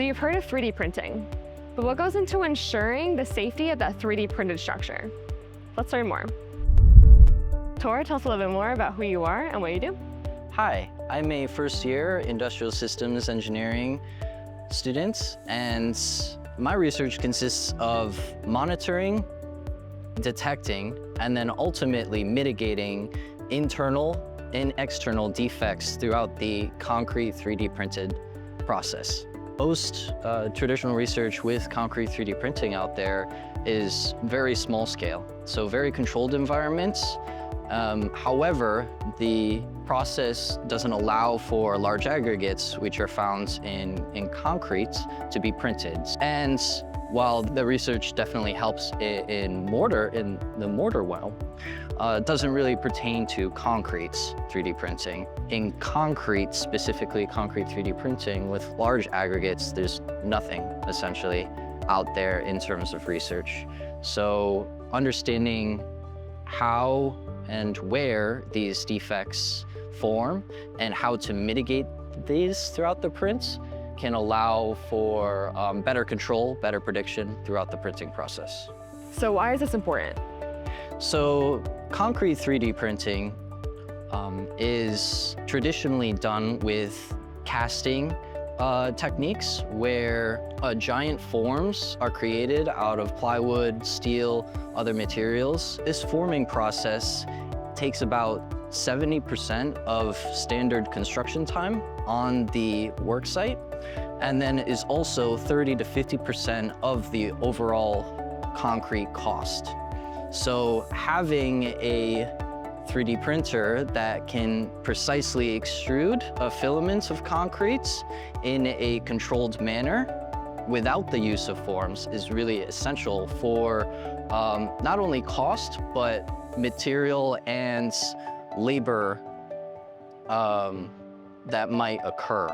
you've heard of 3D printing, but what goes into ensuring the safety of that 3D printed structure? Let's learn more. Tor, tell us a little bit more about who you are and what you do. Hi, I'm a first-year industrial systems engineering student, and my research consists of monitoring, detecting, and then ultimately mitigating internal and external defects throughout the concrete 3D printed process. Most traditional research with concrete 3D printing out there is very small scale, so very controlled environments. However, the process doesn't allow for large aggregates, which are found in concrete, to be printed. And while the research definitely helps in the mortar realm, it doesn't really pertain to concrete 3D printing. In concrete, specifically concrete 3D printing with large aggregates, there's nothing essentially out there in terms of research. So understanding how and where these defects form and how to mitigate these throughout the print can allow for better control, better prediction throughout the printing process. So why is this important? So concrete 3D printing is traditionally done with casting techniques where giant forms are created out of plywood, steel, other materials. This forming process takes about 70% of standard construction time on the work site, and then is also 30 to 50% of the overall concrete cost. So having a 3D printer that can precisely extrude a filament of concrete in a controlled manner without the use of forms is really essential for not only cost, but material and labor that might occur.